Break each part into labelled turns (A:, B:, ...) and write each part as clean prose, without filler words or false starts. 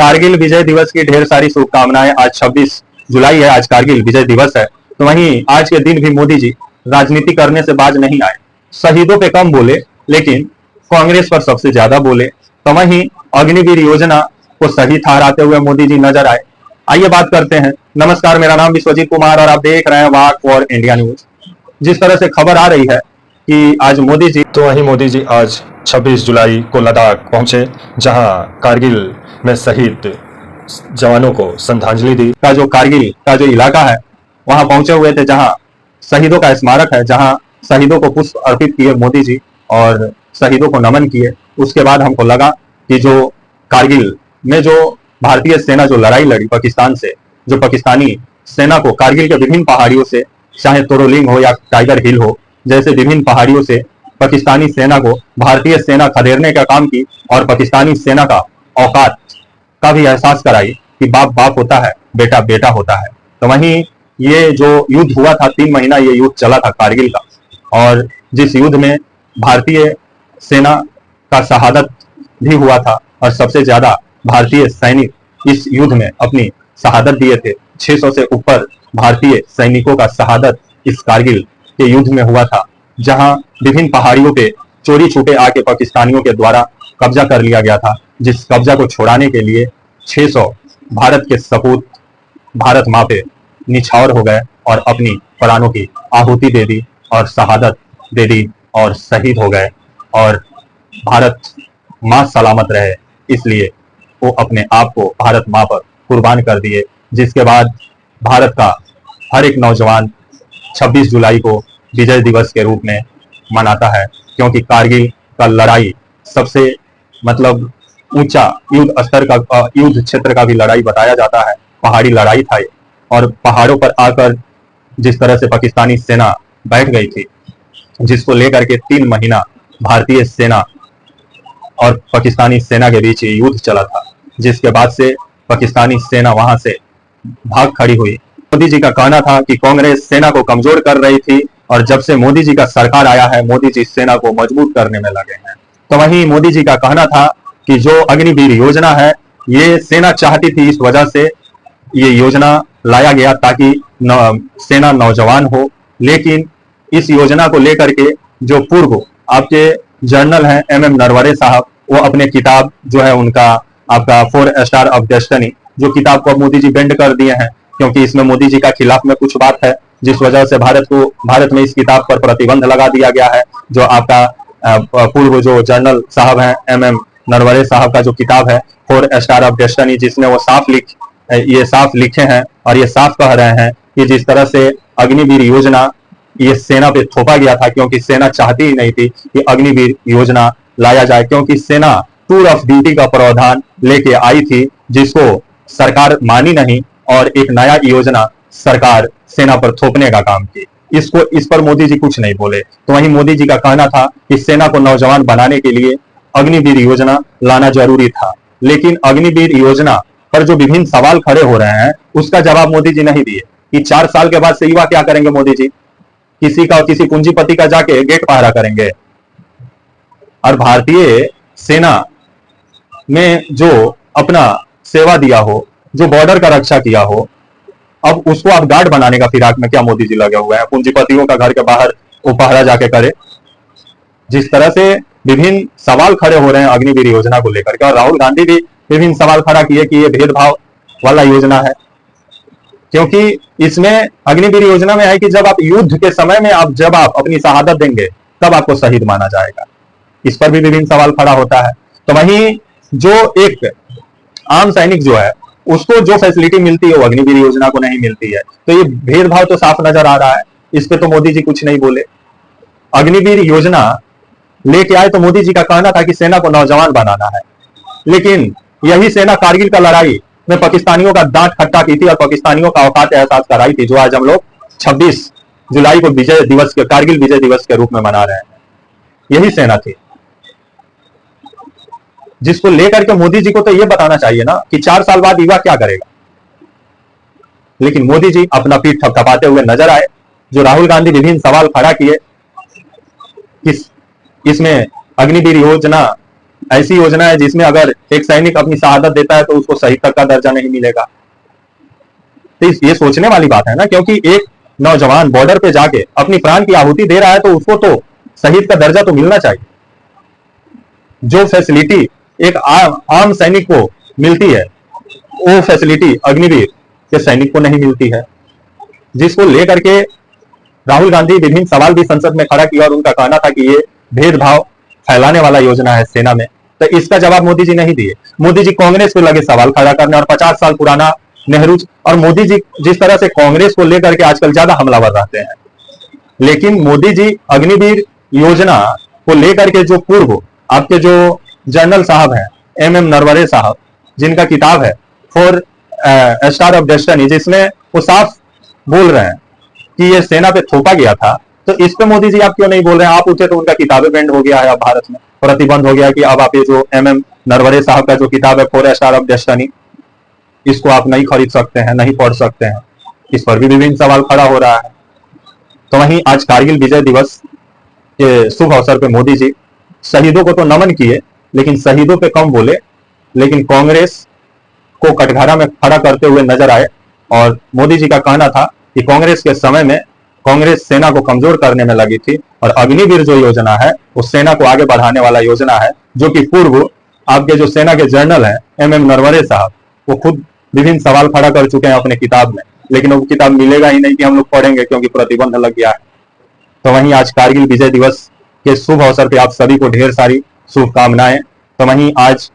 A: कारगिल विजय दिवस की ढेर सारी शुभकामनाएं। आज 26 जुलाई है, आज कारगिल विजय दिवस है। तो वहीं आज के दिन भी मोदी जी राजनीति करने से बाज नहीं आए। शहीदों पे कम बोले, लेकिन कांग्रेस पर सबसे ज्यादा बोले। तो वहीं अग्निवीर योजना को सही ठहराते हुए मोदी जी नजर आए। आइए बात करते हैं। नमस्कार, मेरा नाम विश्वजीत कुमार और आप देख रहे हैं वाक फॉर इंडिया न्यूज। जिस तरह से खबर आ रही है कि आज मोदी जी,
B: तो वहीं मोदी जी आज 26 जुलाई को लद्दाख पहुंचे, जहां कारगिल में शहीद जवानों को श्रद्धांजलि दी।
A: का जो कारगिल का जो इलाका है वहां पहुंचे हुए थे, जहां शहीदों का स्मारक है, जहां शहीदों को पुष्प अर्पित किए मोदी जी और शहीदों को नमन किए। उसके बाद हमको लगा कि जो कारगिल में जो भारतीय सेना जो लड़ाई लड़ी पाकिस्तान से, जो पाकिस्तानी सेना को कारगिल के विभिन्न पहाड़ियों से, चाहे तोरोलिंग हो या टाइगर हिल हो, जैसे विभिन्न पहाड़ियों से पाकिस्तानी सेना को भारतीय सेना खदेड़ने का काम की और पाकिस्तानी सेना का औकात का भी एहसास कराई कि बाप बाप होता है, बेटा बेटा होता है। तो वहीं ये जो युद्ध हुआ था, 3 महीना ये युद्ध चला था कारगिल का, और जिस युद्ध में भारतीय सेना का शहादत भी हुआ था और सबसे ज्यादा भारतीय सैनिक इस युद्ध में अपनी शहादत दिए थे। 600 से ऊपर भारतीय सैनिकों का शहादत इस कारगिल के युद्ध में हुआ था, जहां विभिन्न पहाड़ियों पे चोरी छुपे आके पाकिस्तानियों के द्वारा कब्जा कर लिया गया था। जिस कब्जा को छुड़ाने के लिए 600 भारत के सपूत भारत माँ पे निछावर हो गए और अपनी प्राणों की आहुति दे दी और शहादत दे दी और शहीद हो गए। और भारत माँ सलामत रहे, इसलिए वो अपने आप को भारत माँ पर कुर्बान कर दिए। जिसके बाद भारत का हर एक नौजवान 26 जुलाई को विजय दिवस के रूप में मनाता है, क्योंकि कारगिल का लड़ाई सबसे मतलब ऊंचा युद्ध स्तर का, युद्ध क्षेत्र का भी लड़ाई बताया जाता है। पहाड़ी लड़ाई था और पहाड़ों पर आकर जिस तरह से पाकिस्तानी सेना बैठ गई थी, जिसको लेकर के 3 महीना भारतीय सेना और पाकिस्तानी सेना के बीच ये युद्ध चला था, जिसके बाद से पाकिस्तानी सेना वहां से भाग खड़ी हुई। मोदी जी का कहना था कि कांग्रेस सेना को कमजोर कर रही थी और जब से मोदी जी का सरकार आया है, मोदी जी सेना को मजबूत करने में लगे हैं। तो वहीं मोदी जी का कहना था कि जो अग्निवीर योजना है, ये सेना चाहती थी, इस वजह से ये योजना लाया गया ताकि सेना नौजवान हो। लेकिन इस योजना को लेकर के जो पूर्व आपके जर्नल हैं MM नरवरे साहब, वो अपने किताब जो है उनका आपका 4 स्टार ऑफ डेस्टिनी, जो किताब को मोदी जी बेंड कर दिए हैं, क्योंकि इसमें मोदी जी का खिलाफ में कुछ बात है, जिस वजह से भारत में इस किताब पर प्रतिबंध लगा दिया गया है। जो आपका पूर्व जो जर्नल साहब हैं MM नरवरे साहब का जो किताब है 4 स्टार ऑफ डेस्टिनी, जिसमें वो साफ लिखे हैं और ये साफ कह रहे हैं कि जिस तरह से अग्निवीर योजना ये सेना पे थोपा गया था, क्योंकि सेना चाहती ही नहीं थी कि अग्निवीर योजना लाया जाए, क्योंकि सेना टूर ऑफ ड्यूटी का प्रावधान लेके आई थी, जिसको सरकार मानी नहीं और एक नया योजना सरकार सेना पर थोपने का काम की। इस पर मोदी जी कुछ नहीं बोले। तो वहीं मोदी जी का कहना था कि सेना को नौजवान बनाने के लिए अग्निवीर योजना लाना जरूरी था। लेकिन अग्निवीर योजना पर जो विभिन्न सवाल खड़े हो रहे हैं, उसका जवाब मोदी जी नहीं दिए कि 4 साल के बाद से युवा क्या करेंगे। मोदी जी किसी पूंजीपति का जाके गेट पहरा करेंगे, और भारतीय सेना में जो अपना सेवा दिया हो, जो बॉर्डर का रक्षा किया हो, अब उसको आप गार्ड बनाने का फिराक में क्या मोदी जी लगे हुए हैं। पूंजीपतियों का घर के बाहर वो पहरा जाके करे। जिस तरह से विभिन्न सवाल खड़े हो रहे हैं अग्निवीर योजना को लेकर के, और राहुल गांधी भी विभिन्न सवाल खड़ा किए कि ये भेदभाव वाला योजना है, क्योंकि इसमें अग्निवीर योजना में है कि जब आप युद्ध के समय में जब आप अपनी शहादत देंगे, तब आपको शहीद माना जाएगा। इस पर भी विभिन्न सवाल खड़ा होता है। तो वहीं जो एक आम सैनिक जो है, उसको जो फैसिलिटी मिलती है वो अग्निवीर योजना को नहीं मिलती है। तो ये भेदभाव तो साफ नजर आ रहा है। इस पे तो मोदी जी कुछ नहीं बोले। अग्निवीर योजना लेके आए तो मोदी जी का कहना था कि सेना को नौजवान बनाना है, लेकिन यही सेना कारगिल का लड़ाई में पाकिस्तानियों का दांत खट्टा की थी और पाकिस्तानियों का औकात एहसास कराई थी, जो आज हम लोग 26 जुलाई को विजय दिवस के, कारगिल विजय दिवस के रूप में मना रहे हैं। यही सेना थी, जिसको लेकर के मोदी जी को तो यह बताना चाहिए ना कि 4 साल बाद युवा क्या करेगा। लेकिन मोदी जी अपना पीठ थपथपाते हुए नजर आए। जो राहुल गांधी विभिन्न सवाल खड़ा किए, इसमें अग्निवीर योजना ऐसी योजना है जिसमें अगर एक सैनिक अपनी शहादत देता है तो उसको शहीद तक का दर्जा नहीं मिलेगा। तो ये सोचने वाली बात है ना, क्योंकि एक नौजवान बॉर्डर पे जाके अपनी प्राण की आहुति दे रहा है तो उसको तो शहीद का दर्जा तो मिलना चाहिए। जो फैसिलिटी एक आम सैनिक को मिलती है वो फैसिलिटी अग्निवीर के सैनिक को नहीं मिलती है, जिसको लेकर के राहुल गांधी विभिन्न सवाल भी संसद में खड़ा किया और उनका कहना था कि ये भेदभाव फैलाने वाला योजना है सेना में। तो इसका जवाब मोदी जी नहीं दिए। मोदी जी कांग्रेस पे लगे सवाल खड़ा करने, और 50 साल पुराना नेहरू और मोदी जी जिस तरह से कांग्रेस को लेकर के आजकल ज्यादा हमलावर रहते हैं, लेकिन मोदी जी अग्निवीर योजना को लेकर के जो पूर्व आपके जो जनरल साहब हैं MM नरवरे साहब, जिनका किताब है फॉर स्टार ऑफ डेस्टिनी, जिसमें वो साफ बोल रहे हैं कि ये सेना पे थोपा गया था, तो इस पे मोदी जी आप क्यों नहीं बोल रहे हैं? आप पूछे तो उनका किताबें बैंड हो गया है, अब भारत में प्रतिबंध हो गया कि अब आप ये जो MM नरवरे साहब का जो किताब है फॉर स्टार ऑफ डेस्टिनी, इसको आप नहीं खरीद सकते हैं, नहीं पढ़ सकते हैं। इस पर भी विभिन्न सवाल खड़ा हो रहा है। तो वहीं आज कारगिल विजय दिवस के शुभ अवसर पे मोदी जी शहीदों को तो नमन किए, लेकिन शहीदों पे कम बोले, लेकिन कांग्रेस को कटघरा में खड़ा करते हुए नजर आए। और मोदी जी का कहना था कि कांग्रेस के समय में कांग्रेस सेना को कमजोर करने में लगी थी, और अग्निवीर जो योजना है वो सेना को आगे बढ़ाने वाला योजना है, जो कि पूर्व आपके जो सेना के जनरल हैं MM नरवरे साहब, वो खुद विभिन्न सवाल खड़ा कर चुके हैं अपने किताब में, लेकिन वो किताब मिलेगा ही नहीं कि हम लोग पढ़ेंगे, क्योंकि प्रतिबंध लग गया है। तो वहीं आज कारगिल विजय दिवस के शुभ अवसर पे आप सभी को ढेर सारी शुभकामनाएं। तो वहीं आज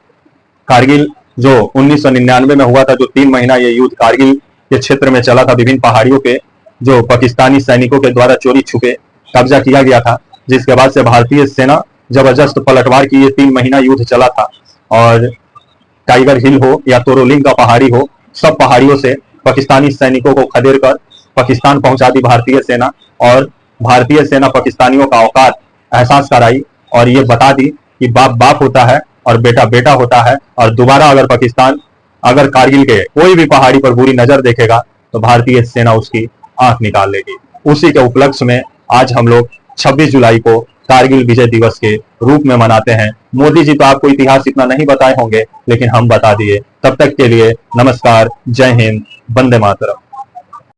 A: कारगिल जो 1999 में हुआ था, जो 3 महीना ये युद्ध कारगिल के क्षेत्र में चला था, विभिन्न पहाड़ियों पे जो पाकिस्तानी सैनिकों के द्वारा चोरी छुपे कब्जा किया गया था, जिसके बाद से भारतीय सेना जबरदस्त पलटवार की ये 3 महीना युद्ध चला था। और टाइगर हिल हो या तोरोलिंग का पहाड़ी हो, सब पहाड़ियों से पाकिस्तानी सैनिकों को खदेड़ कर पाकिस्तान पहुंचा दी भारतीय सेना, और भारतीय सेना पाकिस्तानियों का औकात एहसास कराई, और ये बता दी कि बाप बाप होता है और बेटा बेटा होता है। और दोबारा अगर पाकिस्तान अगर कारगिल के कोई भी पहाड़ी पर बुरी नजर देखेगा तो भारतीय सेना उसकी आंख निकाल लेगी। उसी के उपलक्ष्य में आज हम लोग 26 जुलाई को कारगिल विजय दिवस के रूप में मनाते हैं। मोदी जी तो आपको इतिहास इतना नहीं बताए होंगे, लेकिन हम बता दिए। तब तक के लिए नमस्कार, जय हिंद, वंदे मातरम।